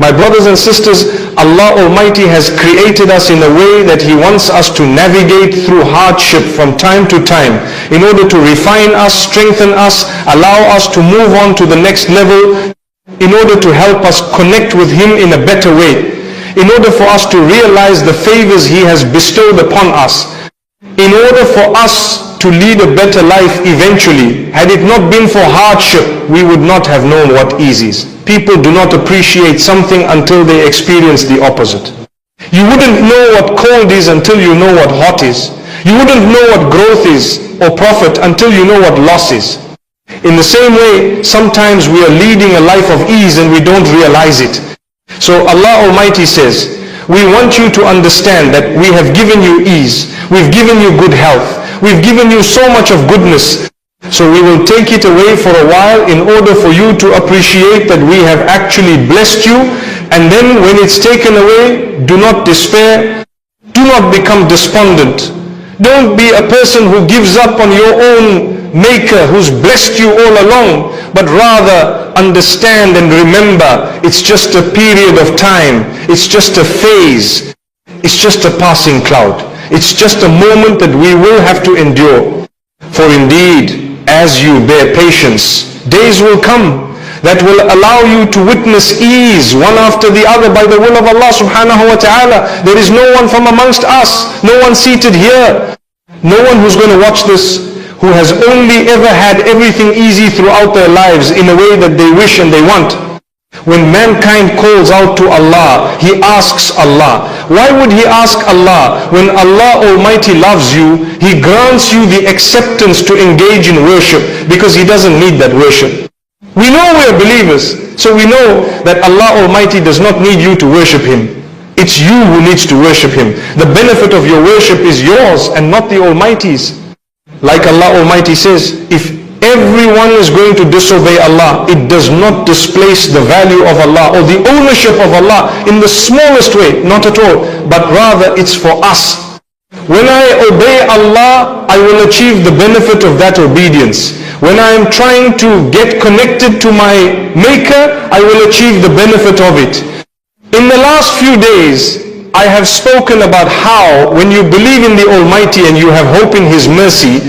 My brothers and sisters, Allah Almighty has created us in a way that He wants us to navigate through hardship from time to time in order to refine us, strengthen us, allow us to move on to the next level, in order to help us connect with Him in a better way, in order for us to realize the favors He has bestowed upon us, in order for us to lead a better life eventually. Had it not been for hardship, we would not have known what ease is. People do not appreciate something until they experience the opposite. You wouldn't know what cold is until you know what hot is. You wouldn't know what growth is or profit until you know what loss is. In the same way, sometimes we are leading a life of ease and we don't realize it. So Allah Almighty says, we want you to understand that we have given you ease, we've given you good health, we've given you so much of goodness. So we will take it away for a while in order for you to appreciate that we have actually blessed you. And then when it's taken away, do not despair, do not become despondent. Don't be a person who gives up on your own Maker who's blessed you all along, but rather understand and remember it's just a period of time, it's just a phase, it's just a passing cloud, it's just a moment that we will have to endure. For indeed, as you bear patience, days will come that will allow you to witness ease one after the other by the will of Allah subhanahu wa ta'ala. There is no one from amongst us, no one seated here, no one who's going to watch this who has only ever had everything easy throughout their lives in a way that they wish and they want. When mankind calls out to Allah, he asks Allah. Why would he ask Allah? When Allah Almighty loves you, He grants you the acceptance to engage in worship because He doesn't need that worship. We know we are believers, so we know that Allah Almighty does not need you to worship Him. It's you who needs to worship Him. The benefit of your worship is yours and not the Almighty's. Like Allah Almighty says, if everyone is going to disobey Allah, it does not displace the value of Allah or the ownership of Allah in the smallest way, not at all, but rather it's for us. When I obey Allah, I will achieve the benefit of that obedience. When I am trying to get connected to my Maker, I will achieve the benefit of it. In the last few days, I have spoken about how when you believe in the Almighty and you have hope in His mercy,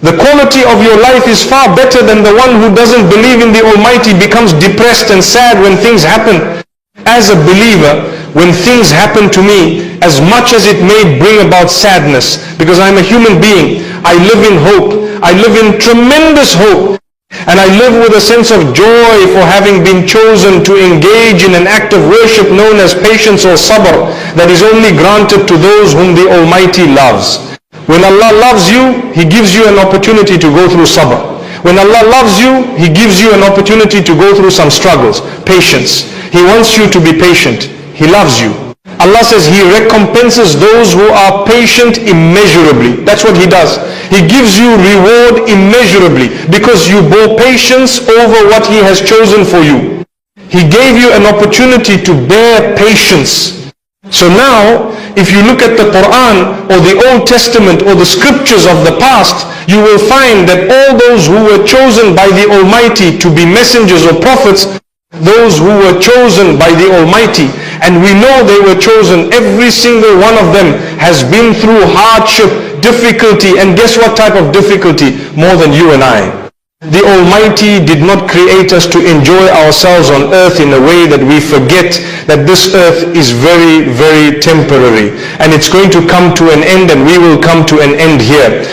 the quality of your life is far better than the one who doesn't believe in the Almighty, becomes depressed and sad when things happen. As a believer, when things happen to me, as much as it may bring about sadness, because I'm a human being, I live in hope. I live in tremendous hope. And I live with a sense of joy for having been chosen to engage in an act of worship known as patience or sabr, that is only granted to those whom the Almighty loves. When Allah loves you, He gives you an opportunity to go through sabr. When Allah loves you, He gives you an opportunity to go through some struggles. Patience. He wants you to be patient. He loves you. Allah says He recompenses those who are patient immeasurably. That's what He does. He gives you reward immeasurably because you bore patience over what He has chosen for you. He gave you an opportunity to bear patience. So now, if you look at the Quran or the Old Testament or the scriptures of the past, you will find that all those who were chosen by the Almighty to be messengers or prophets, those who were chosen by the Almighty, and we know they were chosen, every single one of them has been through hardship, difficulty, and guess what type of difficulty? More than you and I. The Almighty did not create us to enjoy ourselves on earth in a way that we forget that this earth is very, very temporary and it's going to come to an end, and we will come to an end here.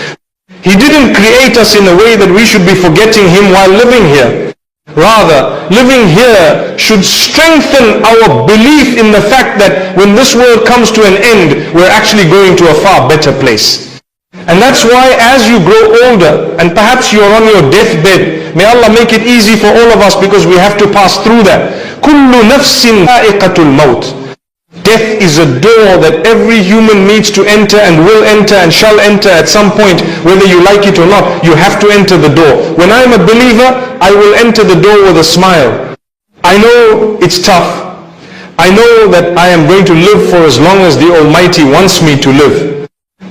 He didn't create us in a way that we should be forgetting Him while living here. Rather, living here should strengthen our belief in the fact that when this world comes to an end, we're actually going to a far better place. And that's why as you grow older, and perhaps you're on your deathbed, may Allah make it easy for all of us because we have to pass through that. كُلُّ نَفْسٍ ذَائِقَةُ الْمَوْتِ. Death is a door that every human needs to enter and will enter and shall enter at some point, whether you like it or not. You have to enter the door. When I'm a believer, I will enter the door with a smile. I know it's tough. I know that I am going to live for as long as the Almighty wants me to live.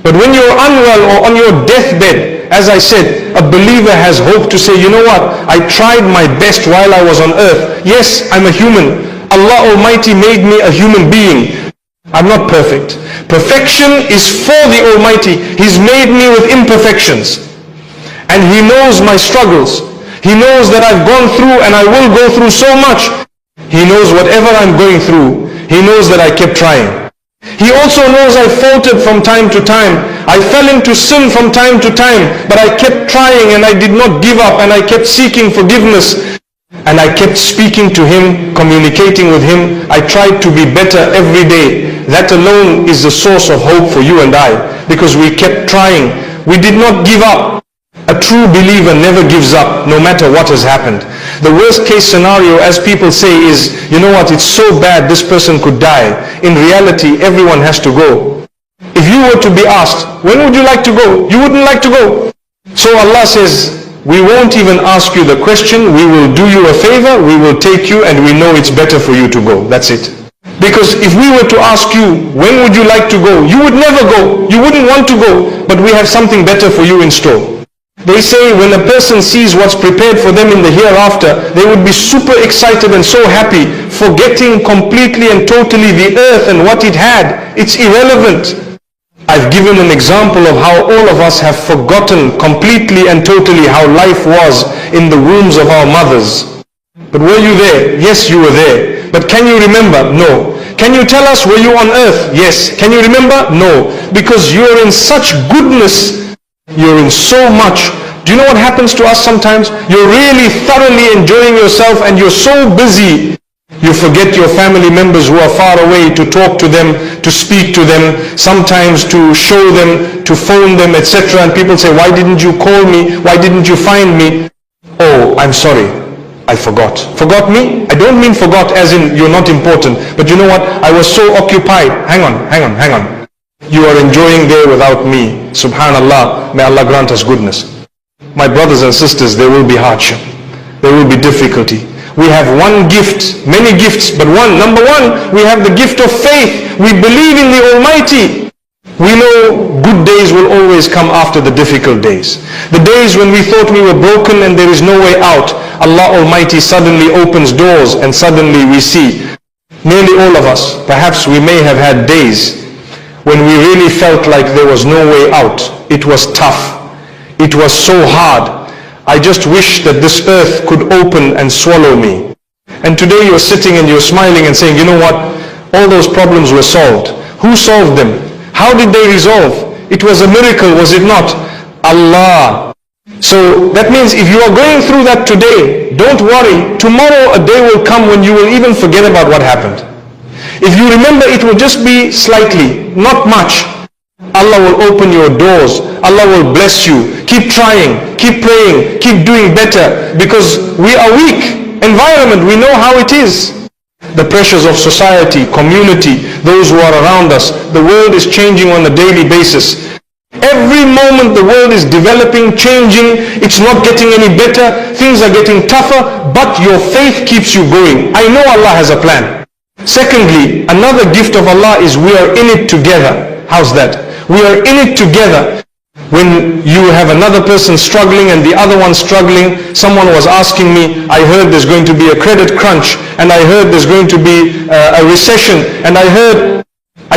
But when you're unwell or on your deathbed, as I said, a believer has hope to say, you know what, I tried my best while I was on earth. Yes, I'm a human. Allah Almighty made me a human being. I'm not perfect. Perfection is for the Almighty. He's made me with imperfections. And He knows my struggles. He knows that I've gone through and I will go through so much. He knows whatever I'm going through. He knows that I kept trying. He also knows I faltered from time to time. I fell into sin from time to time, but I kept trying and I did not give up, and I kept seeking forgiveness, and I kept speaking to Him, communicating with Him. I tried to be better every day. That alone is the source of hope for you and I, because we kept trying. We did not give up. A true believer never gives up, no matter what has happened. The worst case scenario, as people say, is, you know what, it's so bad this person could die. In reality, everyone has to go. If you were to be asked, when would you like to go? You wouldn't like to go. So Allah says, we won't even ask you the question. We will do you a favor. We will take you, and we know it's better for you to go. That's it. Because if we were to ask you, when would you like to go? You would never go. You wouldn't want to go. But we have something better for you in store. They say when a person sees what's prepared for them in the hereafter, they would be super excited and so happy, forgetting completely and totally the earth and what it had. It's irrelevant. I've given an example of how all of us have forgotten completely and totally how life was in the wombs of our mothers. But were you there? Yes, you were there. But can you remember? No. Can you tell us, were you on earth? Yes. Can you remember? No. Because you're in such goodness. You're in so much. Do you know what happens to us sometimes? You're really thoroughly enjoying yourself and you're so busy, you forget your family members who are far away, to talk to them, to speak to them, sometimes to show them, to phone them, etc. And people say, why didn't you call me? Why didn't you find me? Oh, I'm sorry, I forgot. Forgot me? I don't mean forgot as in you're not important. But you know what? I was so occupied. Hang on. You are enjoying there without me. Subhanallah, may Allah grant us goodness. My brothers and sisters, there will be hardship. There will be difficulty. We have one gift, many gifts, but one. Number one, we have the gift of faith. We believe in the Almighty. We know good days will always come after the difficult days. The days when we thought we were broken and there is no way out, Allah Almighty suddenly opens doors and suddenly we see. Nearly all of us, perhaps we may have had days when we really felt like there was no way out. It was tough. It was so hard. I just wish that this earth could open and swallow me. And today you're sitting and you're smiling and saying, you know what? All those problems were solved. Who solved them? How did they resolve? It was a miracle, was it not? Allah. So that means if you are going through that today, don't worry. Tomorrow a day will come when you will even forget about what happened. If you remember, it will just be slightly, not much. Allah will open your doors. Allah will bless you. Keep trying, keep praying, keep doing better, because we are weak. Environment, we know how it is. The pressures of society, community, those who are around us. The world is changing on a daily basis. Every moment the world is developing, changing. It's not getting any better. Things are getting tougher, but your faith keeps you going. I know Allah has a plan. Secondly, another gift of Allah is we are in it together. How's that? We are in it together. When you have another person struggling and the other one struggling, someone was asking me, I heard there's going to be a credit crunch, and I heard there's going to be a recession, and I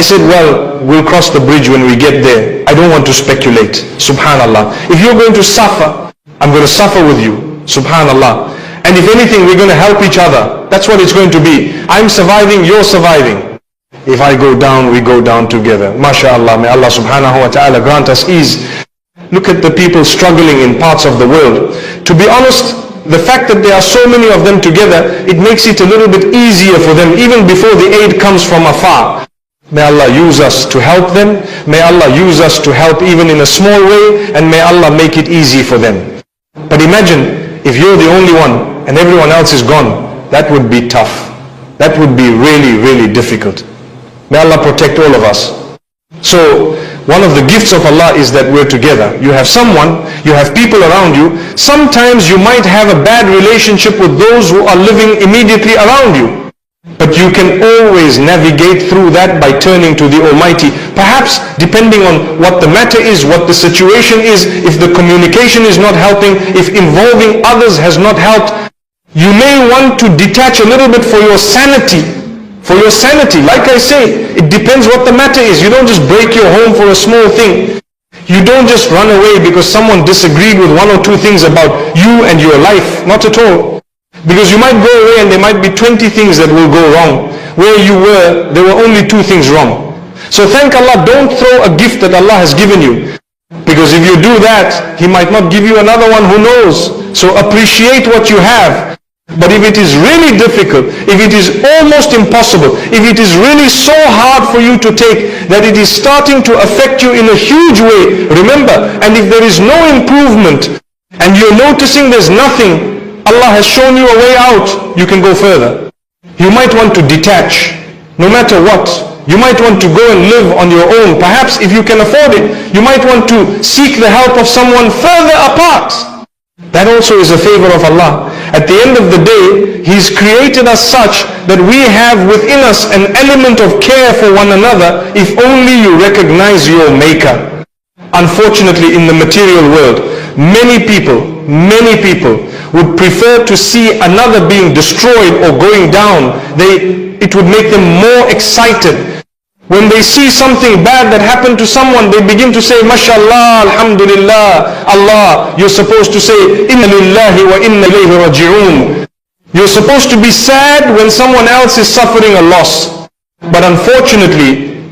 said, well, we'll cross the bridge when we get there. I don't want to speculate. Subhanallah. If you're going to suffer, I'm going to suffer with you. Subhanallah. And if anything, we're going to help each other. That's what it's going to be. I'm surviving, you're surviving. If I go down, we go down together. MashaAllah, may Allah subhanahu wa ta'ala grant us ease. Look at the people struggling in parts of the world. To be honest, the fact that there are so many of them together, it makes it a little bit easier for them, even before the aid comes from afar. May Allah use us to help them. May Allah use us to help even in a small way, and may Allah make it easy for them. But imagine, if you're the only one and everyone else is gone, that would be tough. That would be really, really difficult. May Allah protect all of us. So, one of the gifts of Allah is that we're together. You have someone, you have people around you. Sometimes you might have a bad relationship with those who are living immediately around you. But you can always navigate through that by turning to the Almighty. Perhaps depending on what the matter is, what the situation is, if the communication is not helping, if involving others has not helped, You may want to detach a little bit for your sanity. For your sanity, like I say, it depends what the matter is. You don't just break your home for a small thing. You don't just run away because someone disagreed with one or two things about you and your life. Not at all. Because you might go away and there might be 20 things that will go wrong. Where you were, there were only 2 things wrong. So thank Allah, don't throw a gift that Allah has given you. Because if you do that, He might not give you another one, who knows. So appreciate what you have. But if it is really difficult, if it is almost impossible, if it is really so hard for you to take that it is starting to affect you in a huge way, remember, and if there is no improvement and you're noticing there's nothing, Allah has shown you a way out, you can go further. You might want to detach, no matter what. You might want to go and live on your own. Perhaps if you can afford it, you might want to seek the help of someone further apart. That also is a favor of Allah. At the end of the day, He's created us such that we have within us an element of care for one another, if only you recognize your Maker. Unfortunately, in the material world, many people would prefer to see another being destroyed or going down. It would make them more excited. When they see something bad that happened to someone, they begin to say, Mashallah, Alhamdulillah, Allah. You're supposed to say, Inna lillahi wa inna ilayhi raji'un. You're supposed to be sad when someone else is suffering a loss. But unfortunately,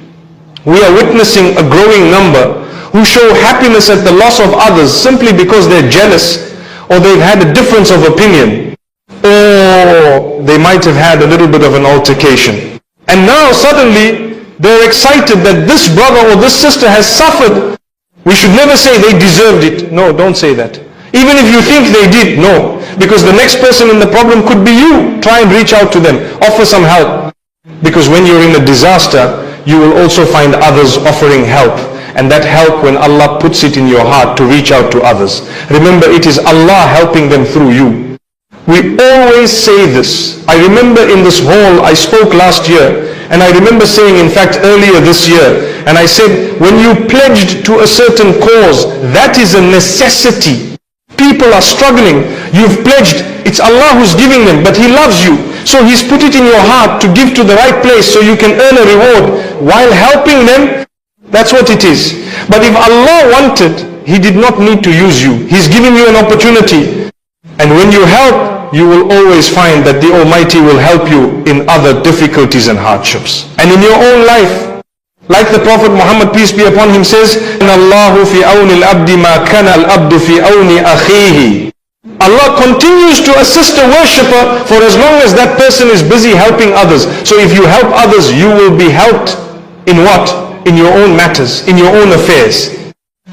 we are witnessing a growing number who show happiness at the loss of others simply because they're jealous, or they've had a difference of opinion, or they might have had a little bit of an altercation. And now suddenly, they're excited that this brother or this sister has suffered. We should never say they deserved it. No, don't say that. Even if you think they did, no. Because the next person in the problem could be you. Try and reach out to them. Offer some help. Because when you're in a disaster, you will also find others offering help. And that help, when Allah puts it in your heart to reach out to others. Remember, it is Allah helping them through you. We always say this. I remember in this hall, I spoke last year. And I remember saying, in fact, earlier this year, and I said, when you pledged to a certain cause, that is a necessity. People are struggling. You've pledged. It's Allah who's giving them, but He loves you. So He's put it in your heart to give to the right place so you can earn a reward while helping them. That's what it is. But if Allah wanted, He did not need to use you. He's giving you an opportunity. And when you help, you will always find that the Almighty will help you in other difficulties and hardships. And in your own life, like the Prophet Muhammad, peace be upon him, says, Allahu fi awni al-abdi ma kana al-abdu fi awni akhihi. Allah continues to assist a worshipper for as long as that person is busy helping others. So if you help others, you will be helped in what? In your own matters, in your own affairs.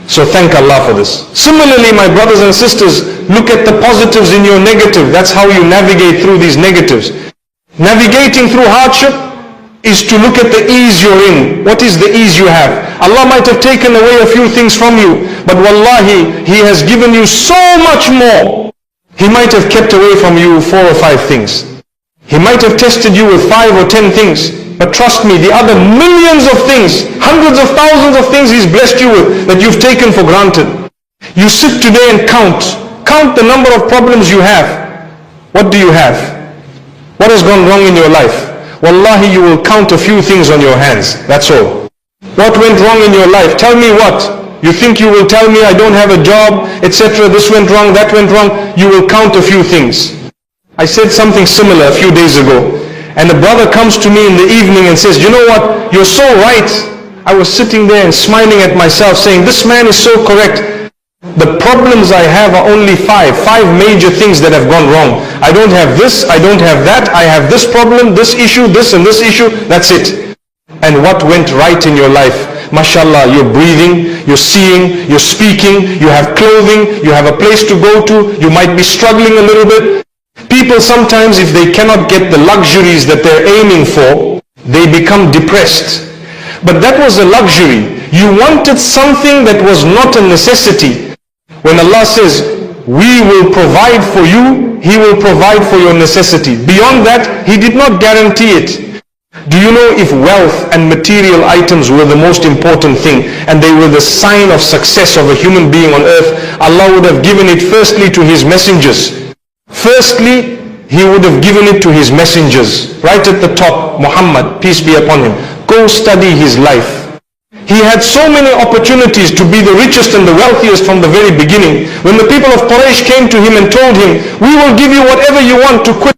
So thank Allah for this. Similarly, my brothers and sisters, look at the positives in your negative. That's how you navigate through these negatives. Navigating through hardship is to look at the ease you're in. What is the ease you have? Allah might have taken away a few things from you, but wallahi, He has given you so much more. He might have kept away from you 4 or 5 things. He might have tested you with 5 or 10 things. But trust me, the other millions of things, hundreds of thousands of things He's blessed you with that you've taken for granted. You sit today and count the number of problems you have. What do you have? What has gone wrong in your life? Wallahi, you will count a few things on your hands. That's all. What went wrong in your life? Tell me what. You think you will tell me I don't have a job, etc. This went wrong, that went wrong. You will count a few things. I said something similar a few days ago. And a brother comes to me in the evening and says, you know what, you're so right. I was sitting there and smiling at myself saying, this man is so correct. The problems I have are only 5 major things that have gone wrong. I don't have this, I don't have that, I have this problem, this issue, this and this issue, that's it. And what went right in your life? Mashallah, you're breathing, you're seeing, you're speaking, you have clothing, you have a place to go to, you might be struggling a little bit. People sometimes, if they cannot get the luxuries that they're aiming for, they become depressed. But that was a luxury. You wanted something that was not a necessity. When Allah says, we will provide for you, He will provide for your necessity. Beyond that, He did not guarantee it. Do you know, if wealth and material items were the most important thing, and they were the sign of success of a human being on earth, Allah would have given it firstly to His messengers. Firstly, he would have given it to his messengers. Right at the top, Muhammad, peace be upon him. Go study his life. He had so many opportunities to be the richest and the wealthiest from the very beginning. When the people of Quraysh came to him and told him, we will give you whatever you want to quit.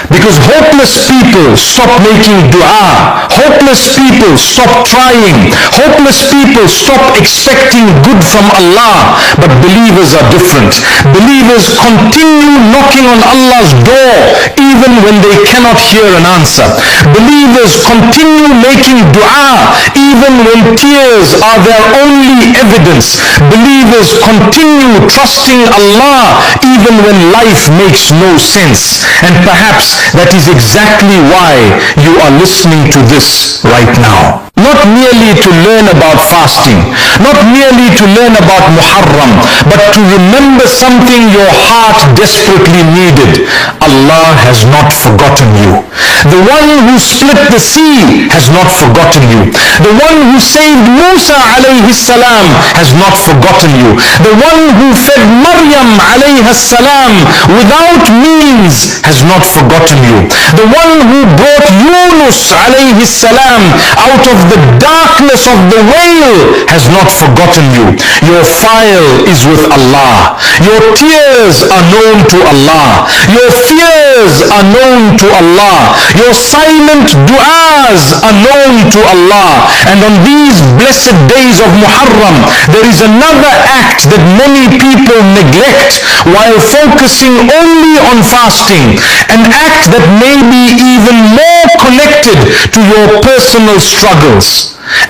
Because hopeless people stop making dua. Hopeless people stop trying. Hopeless people stop expecting good from Allah. But believers are different. Believers continue knocking on Allah's door even when they cannot hear an answer. Believers continue making dua even when tears are their only evidence. Believers continue trusting Allah even when life makes no sense. And perhaps that is exactly why you are listening to this right now. Not merely to learn about fasting, not merely to learn about Muharram, but to remember something your heart desperately needed. Allah has not forgotten you. The one who split the sea has not forgotten you. The one who saved Musa alayhi salam has not forgotten you. The one who fed Maryam alayhi salam without means has not forgotten you. The one who brought Yunus alayhi salam out of the darkness of the whale has not forgotten you. Your file is with Allah. Your tears are known to Allah. Your fears are known to Allah. Your silent du'as are known to Allah. And on these blessed days of Muharram, there is another act that many people neglect while focusing only on fasting. An act that may be even more connected to your personal struggles.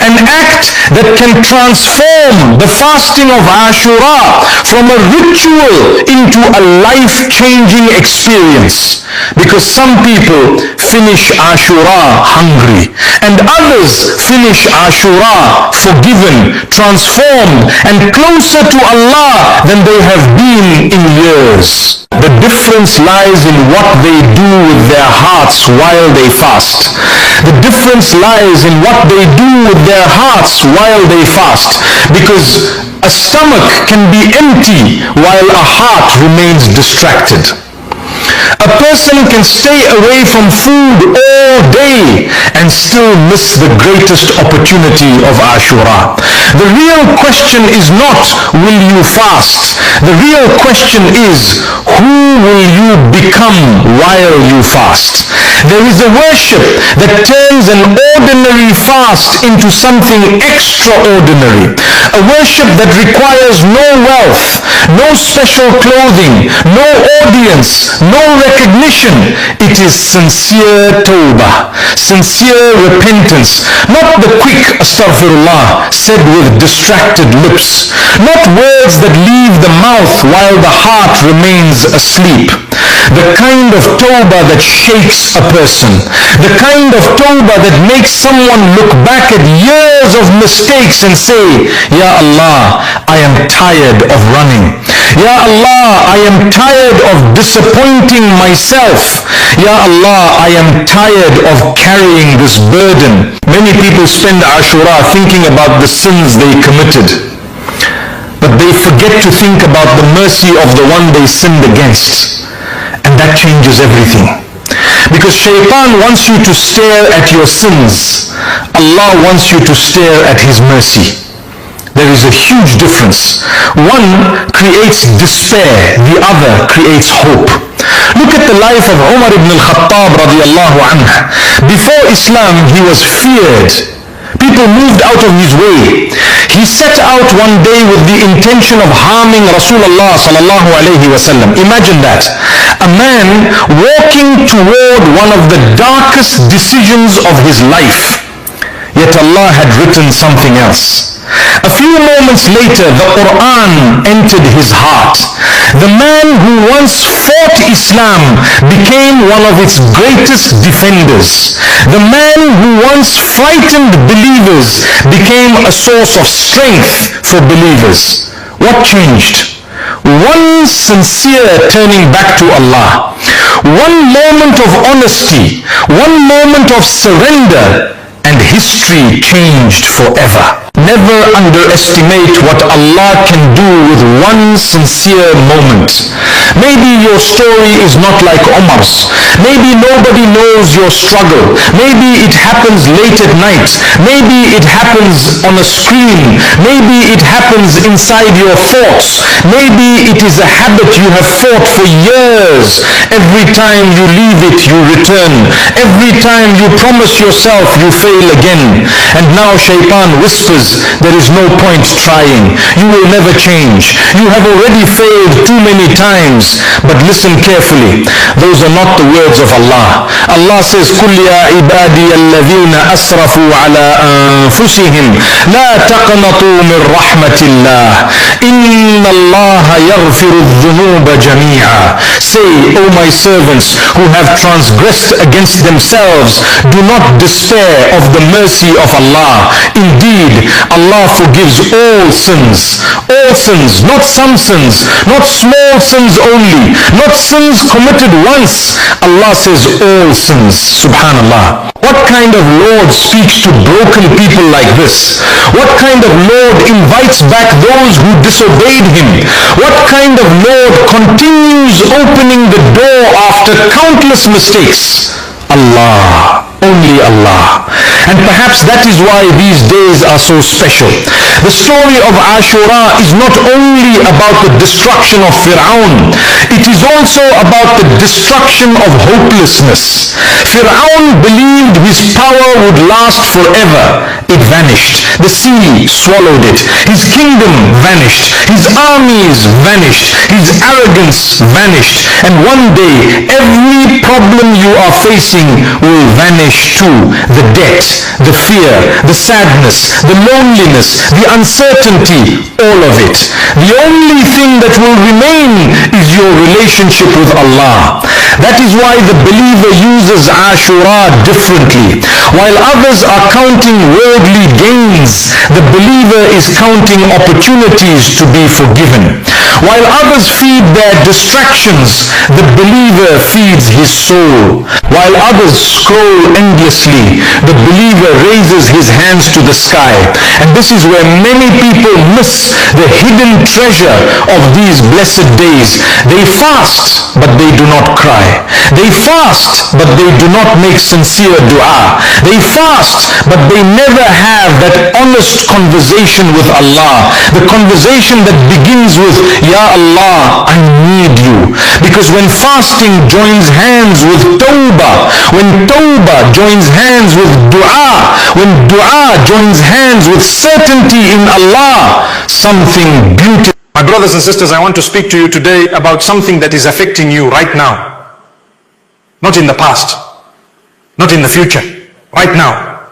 An act that can transform the fasting of Ashura from a ritual into a life-changing experience. Because some people finish Ashura hungry, and others finish Ashura forgiven, transformed, and closer to Allah than they have been in years. The difference lies in what they do with their hearts while they fast. The difference lies in what they do with their hearts while they fast. Because a stomach can be empty while a heart remains distracted. A person can stay away from food all day and still miss the greatest opportunity of Ashura. The real question is not, will you fast? The real question is, who will you become while you fast? There is a worship that turns an ordinary fast into something extraordinary. A worship that requires no wealth, no special clothing, no audience, no recognition. It is sincere tawbah, sincere repentance, not the quick astaghfirullah said with distracted lips, not words that leave the mouth while the heart remains asleep. The kind of tawbah that shakes a person, the kind of tawbah that makes someone look back at years of mistakes and say, Ya Allah, I am tired of running. Ya Allah, I am tired of disappointing myself. Ya Allah, I am tired of carrying this burden. Many people spend Ashura thinking about the sins they committed, but they forget to think about the mercy of the one they sinned against. And that changes everything. Because Shaitan wants you to stare at your sins. Allah wants you to stare at His mercy. There is a huge difference. One creates despair, the other creates hope. Look at the life of Umar ibn al-Khattab radiallahu anhu. Before Islam, he was feared. People moved out of his way. He set out one day with the intention of harming Rasulullah sallallahu alayhi wasallam. Imagine that. A man walking toward one of the darkest decisions of his life. Yet Allah had written something else. A few moments later, the Quran entered his heart. The man who once fought Islam became one of its greatest defenders. The man who once frightened believers became a source of strength for believers. What changed? One sincere turning back to Allah. One moment of honesty. One moment of surrender. And history changed forever. Never underestimate what Allah can do with one sincere moment. Maybe your story is not like Umar's. Maybe nobody knows your struggle. Maybe it happens late at night. Maybe it happens on a screen. Maybe it happens inside your thoughts. Maybe it is a habit you have fought for years. Every time you leave it, you return. Every time you promise yourself, you fail again. And now shaitan whispers, there is no point trying. You will never change. You have already failed too many times. But listen carefully. Those are not the words of Allah. Allah says, قُلْ يَا عِبَادِيَ الَّذِينَ أَسْرَفُوا عَلَىٰ أَنفُسِهِمْ لَا تَقْنَطُوا مِنْ رَحْمَةِ اللَّهِ إِنَّ اللَّهَ يَغْفِرُ الذُّنُوبَ جَمِيعًا. Say, O my servants who have transgressed against themselves, do not despair of the mercy of Allah. Indeed, Allah forgives all sins. All sins, not some sins, not small sins only, not sins committed once. Allah says all sins. Subhanallah. What kind of Lord speaks to broken people like this? What kind of Lord invites back those who disobeyed him? What kind of Lord continues opening the door after countless mistakes? Allah. Only Allah. And perhaps that is why these days are so special. The story of Ashura is not only about the destruction of Fir'aun, it is also about the destruction of hopelessness. Fir'aun believed his power would last forever. It vanished. The sea swallowed it. His kingdom vanished. His armies vanished. His arrogance vanished. And one day, every problem you are facing will vanish too. The debt, the fear, the sadness, the loneliness, the uncertainty, all of it. The only thing that will remain is your relationship with Allah. That is why the believer uses Ashura differently. While others are counting worldly gains, the believer is counting opportunities to be forgiven. While others feed their distractions, the believer feeds his soul. While others scroll endlessly, the believer raises his hands to the sky. And this is where many people miss the hidden treasure of these blessed days. They fast, but they do not cry. They fast, but they do not make sincere dua. They fast, but they never have that honest conversation with Allah. The conversation that begins with, Ya Allah, I need you. Because when fasting joins hands with tawbah, when tawbah joins hands with dua, when dua joins hands with certainty in Allah, something beautiful. My brothers and sisters, I want to speak to you today about something that is affecting you right now. Not in the past, not in the future, right now.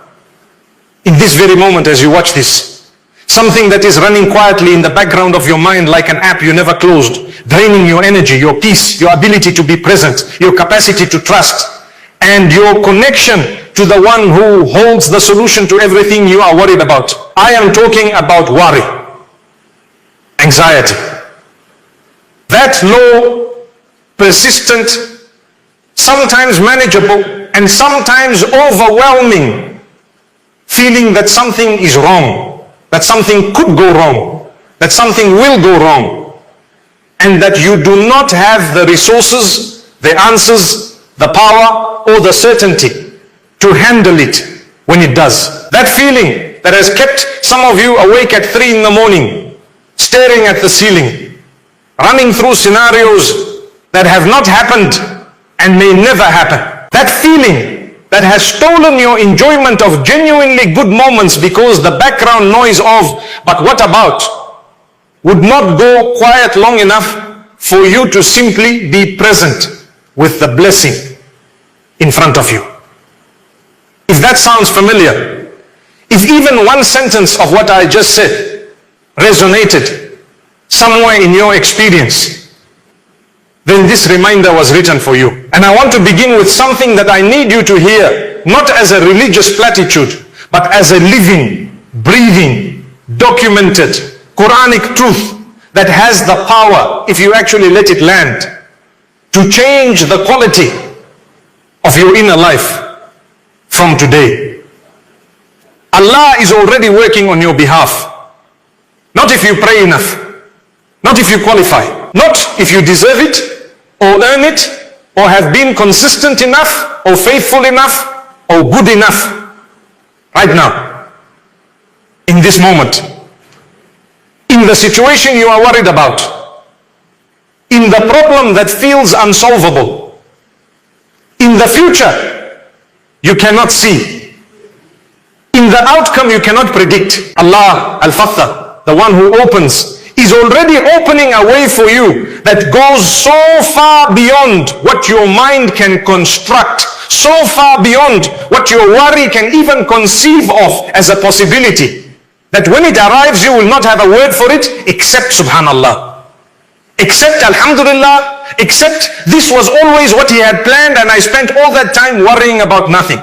In this very moment as you watch this, something that is running quietly in the background of your mind like an app you never closed, draining your energy, your peace, your ability to be present, your capacity to trust, and your connection to the one who holds the solution to everything you are worried about. I am talking about worry, anxiety. That low, persistent, sometimes manageable, and sometimes overwhelming feeling that something is wrong, that something could go wrong, that something will go wrong, and that you do not have the resources, the answers, the power, or the certainty to handle it when it does. That feeling that has kept some of you awake at 3 in the morning, staring at the ceiling, running through scenarios that have not happened and may never happen. That feeling that has stolen your enjoyment of genuinely good moments because the background noise of, but what about, would not go quiet long enough for you to simply be present with the blessing in front of you. If that sounds familiar, if even one sentence of what I just said resonated somewhere in your experience, then this reminder was written for you. And I want to begin with something that I need you to hear, not as a religious platitude, but as a living, breathing, documented, Quranic truth that has the power, if you actually let it land, to change the quality of your inner life from today. Allah is already working on your behalf. Not if you pray enough, not if you qualify, not if you deserve it or earn it or have been consistent enough or faithful enough or good enough. Right now, in this moment, in the situation you are worried about, in the problem that feels unsolvable, in the future you cannot see, in the outcome you cannot predict. Allah Al-Fattah, the one who opens, is already opening a way for you that goes so far beyond what your mind can construct, so far beyond what your worry can even conceive of as a possibility, that when it arrives you will not have a word for it except Subhanallah, except Alhamdulillah, except this was always what he had planned and I spent all that time worrying about nothing.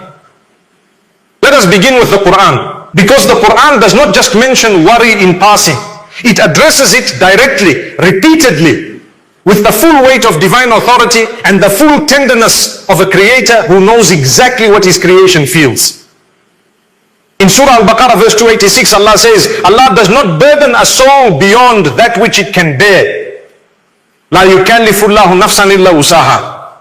Let us begin with the Quran, because the Quran does not just mention worry in passing. It addresses it directly, repeatedly, with the full weight of divine authority and the full tenderness of a creator who knows exactly what his creation feels. In Surah Al-Baqarah verse 286, Allah says, Allah does not burden a soul beyond that which it can bear. La yukallifullahu nafsan illa usaha.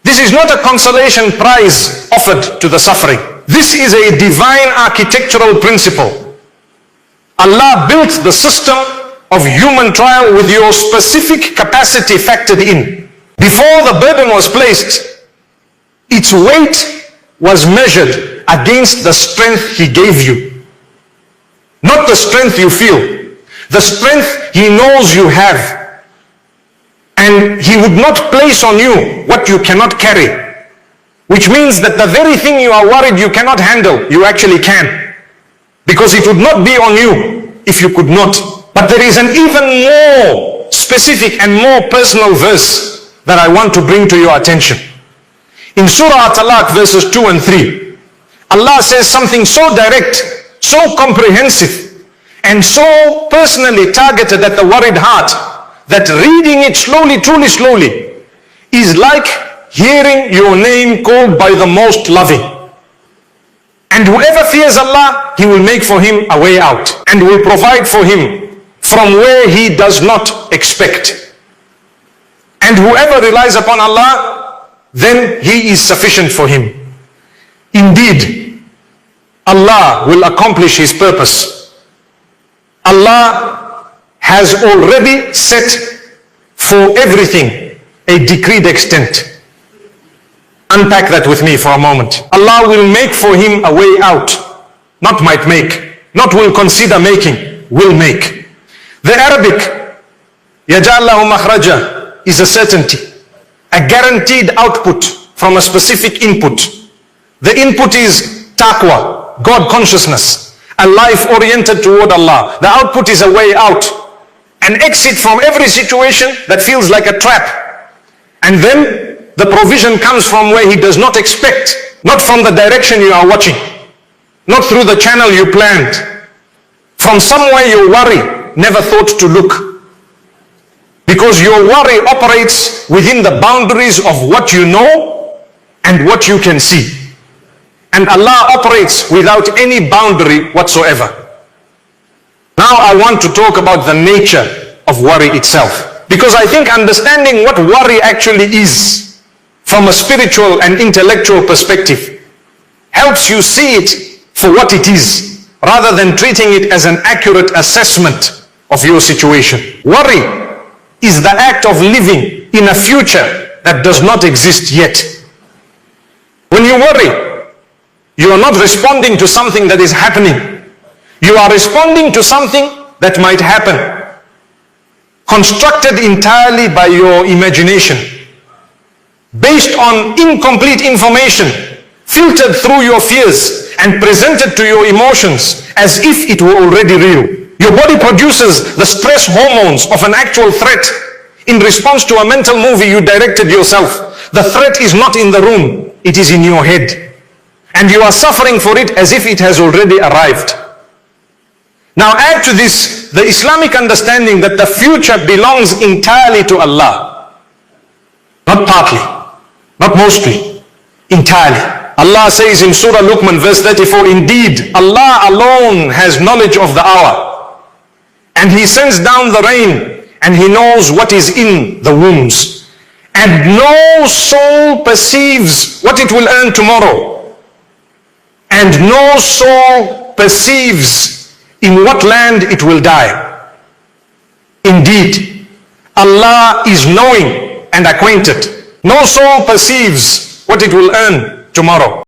This is not a consolation prize offered to the suffering. This is a divine architectural principle. Allah built the system of human trial with your specific capacity factored in. Before the burden was placed, its weight was measured against the strength He gave you. Not the strength you feel, the strength He knows you have. And He would not place on you what you cannot carry, which means that the very thing you are worried you cannot handle, you actually can. Because it would not be on you if you could not. But there is an even more specific and more personal verse that I want to bring to your attention. In Surah At-Talaq verses 2 and 3, Allah says something so direct, so comprehensive, and so personally targeted at the worried heart, that reading it slowly, truly slowly, is like hearing your name called by the most loving. And whoever fears Allah, He will make for him a way out and will provide for him from where he does not expect. And whoever relies upon Allah, then He is sufficient for him. Indeed, Allah will accomplish His purpose. Allah has already set for everything a decreed extent. Unpack that with me for a moment. Allah will make for him a way out. Not might make, not will consider making, will make. The Arabic, يَجَعَلْ لَهُ مَخْرَجًا, is a certainty, a guaranteed output from a specific input. The input is taqwa, God consciousness, a life oriented toward Allah. The output is a way out, an exit from every situation that feels like a trap. And then the provision comes from where He does not expect, not from the direction you are watching, not through the channel you planned, from somewhere your worry never thought to look. Because your worry operates within the boundaries of what you know and what you can see. And Allah operates without any boundary whatsoever. Now I want to talk about the nature of worry itself, because I think understanding what worry actually is from a spiritual and intellectual perspective helps you see it for what it is, rather than treating it as an accurate assessment of your situation. Worry is the act of living in a future that does not exist yet. When you worry, you are not responding to something that is happening. You are responding to something that might happen, constructed entirely by your imagination, based on incomplete information, filtered through your fears and presented to your emotions as if it were already real. Your body produces the stress hormones of an actual threat in response to a mental movie you directed yourself. The threat is not in the room, it is in your head. And you are suffering for it as if it has already arrived. Now add to this the Islamic understanding that the future belongs entirely to Allah. Not partly, not mostly, entirely. Allah says in Surah Luqman verse 34, indeed, Allah alone has knowledge of the hour, and He sends down the rain, and He knows what is in the wombs. And no soul perceives what it will earn tomorrow. And no soul perceives in what land it will die. Indeed, Allah is knowing and acquainted. No soul perceives what it will earn tomorrow.